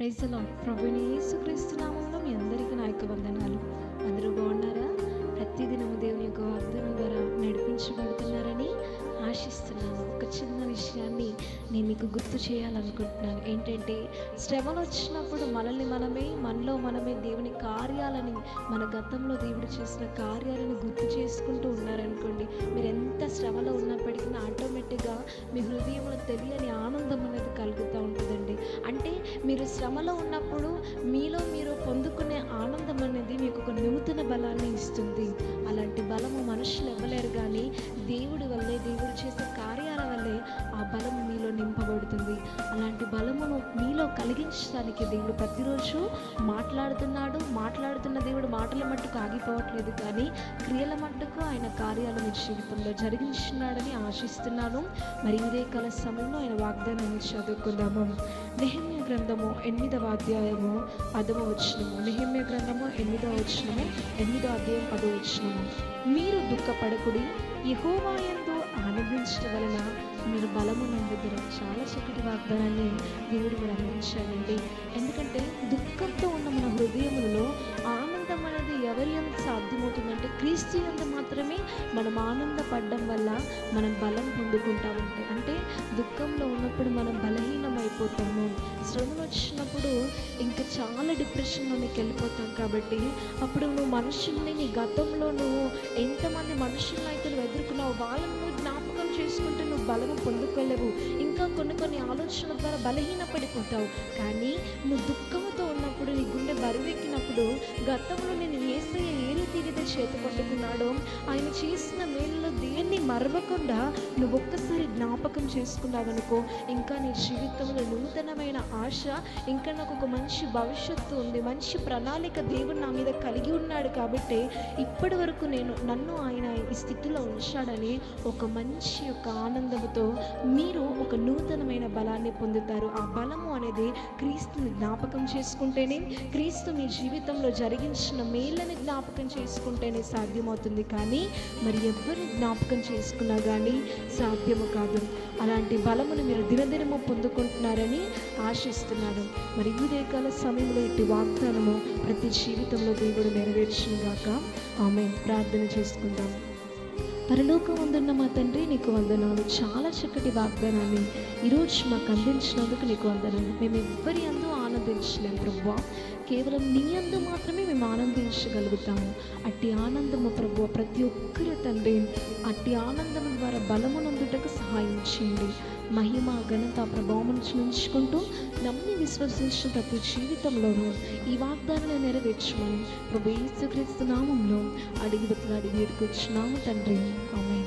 Praise the lord. ప్రభువైన యేసుక్రీస్తు నామములో మీ అందరికీ నా యొక్క వందనాలు. అందరూ బాగున్నారా? ప్రతిదినము దేవుని యొక్క వాగ్దానం ద్వారా నడిపించబడుతున్నారని ఆశిస్తున్నాను. ఒక చిన్న విషయాన్ని నేను మీకు గుర్తు చేయాలనుకుంటున్నాను. ఏంటంటే, శ్రమలు వచ్చినప్పుడు మనలో మనమే దేవుని కార్యాలని, మన గతంలో దేవుడు చేసిన కార్యాలను గుర్తు చేసుకుంటూ ఉన్నారనుకోండి, మీరు ఎంత శ్రమలో ఉన్నప్పటికీ ఆటోమేటిక్గా మీ హృదయంలో తెలియని ఆనందం అనేది కలుగుతూ ఉంటుందండి. అంటే మీరు శ్రమలో ఉన్నప్పుడు మీలో మీరు పొందుకునే ఆనందం అనేది మీకు ఒక నూతన బలాన్ని ఇస్తుంది. అలాంటి బలము మనుషులు ఇవ్వలేరు, కానీ దేవుడి వల్లే, దేవుడు చేసే కార్యాల వల్లే ఆ బలము మీలో నింపబడుతుంది. అలాంటి బలమును మీలో కలిగించడానికి దేవుడు ప్రతిరోజు మాట్లాడుతున్న దేవుడు మాటల మట్టుకు ఆగిపోవట్లేదు, కానీ క్రియల మట్టుకు ఆయన కార్యాలు మీ జీవితంలో జరిగించున్నాడని ఆశిస్తున్నాను. మరి ఇదే కాల సమయంలో ఆయన వాగ్దానాన్ని చదువుకుందాము. నెహెమ్యా గ్రంథము 8వ అధ్యాయము 10వ వచనము. నెహెమ్యా గ్రంథము 8వ వచనము, 8వ అధ్యాయం 10వ వచనము. మీరు దుఃఖపడకుడి, యెహోవా యందు ఆనందించడం వలన మీరు బలము నొందుదురు. చాలా చక్కటి వాగ్దానాన్ని దేవుడు మీరు అందించాడండి. ఎందుకంటే దుఃఖంతో ఉన్న మన హృదయములలో ఆనందం అనేది ఎవరి యందు సాధ్యమవుతుందంటే, క్రీస్తు యందు మాత్రమే మనం ఆనందపడడం వల్ల మనం బలం పొందుకుంటామంటే. అంటే దుఃఖంలో ఉన్నప్పుడు మనం బలహీనమైపోతాము, శ్రమలు వచ్చినప్పుడు ఇంకా చాలా డిప్రెషన్లోనికి వెళ్ళిపోతాం. కాబట్టి అప్పుడు నువ్వు మనుషుల్ని, నీ గతంలో నువ్వు ఎంతమంది మనుషులను అయితే నువ్వు ఎదుర్కొన్నావు, వాళ్ళను నువ్వు జ్ఞాపకం చేసుకుంటే నువ్వు బలము పొందుకోలేవు. ఇంకా కొన్ని ఆలోచనల ద్వారా బలహీనపడిపోతావు. కానీ నువ్వు దుఃఖంతో ఉన్నప్పుడు, నీ గుండె బరువెక్కినప్పుడు, గతంలో నేను యేసయ్య ఏ రీతిగా చేతి పట్టుకున్నాడో, ఆయన చేసిన మేలులో దేన్ని మరవకుండా నువ్వు ఒక్కసారి జ్ఞాపకం చేసుకున్నావనుకో, ఇంకా నీ జీవితంలో నూతనమైన ఆశ, ఇంకా నాకు ఒక మంచి భవిష్యత్తు ఉంది, మంచి ప్రణాళిక దేవుడు నా మీద కలిగి ఉన్నాడు, కాబట్టి ఇప్పటి వరకు నన్ను ఆయన ఈ స్థితిలో ఉంచాడని ఒక మంచి యొక్క ఆనందంతో మీరు ఒక నూతనమైన బలాన్ని పొందుతారు. ఆ బలము అనేది క్రీస్తుని జ్ఞాపకం చేసుకుంటేనే, క్రీస్తు మీ జీవితంలో జరిగించిన మేళ్ళని జ్ఞాపకం చేసుకుంటేనే సాధ్యమవుతుంది. కానీ మరి ఎవరిని జ్ఞాపకం చేసుకున్నా కానీ సాధ్యము కాదు. అలాంటి బలమును మీరు దినదినము పొందుకుంటున్నారని ఆశిస్తున్నాను. మరి ఉదయకాల సమయంలో ఇటు వాగ్దానము ప్రతి జీవితంలో దేవుడు నెరవేర్చుగాక. ఆమేన్. ప్రార్థన చేసుకుందాం. పరలోకమందున్న మా తండ్రి, నీకు వందనాలు. చాలా చక్కటి వాగ్దానాన్ని ఈరోజు మాకు అందించినందుకు నీకు వందనాలు. మేము ఎవ్వరి అందు ఆనందించలేము ప్రభువా, కేవలం నీ అందు మాత్రమే మేము ఆనందించగలుగుతాము. అట్టి ఆనందము ప్రభువా ప్రతి ఒక్కరు తండ్రి, అట్టి ఆనందం ద్వారా బలమునందుటకు సహాయం చేయండి. మహిమ, ఘనత, ప్రభావం చూపించుకుంటూ నమ్మి విశ్వసించిన ప్రతి జీవితంలోనూ ఈ వాగ్దానాన్ని నెరవేర్చమని ప్రభు యేసుక్రీస్తు నామంలో అడిగి వేడుకొచ్చున్నాము తండ్రి. ఆమేన్.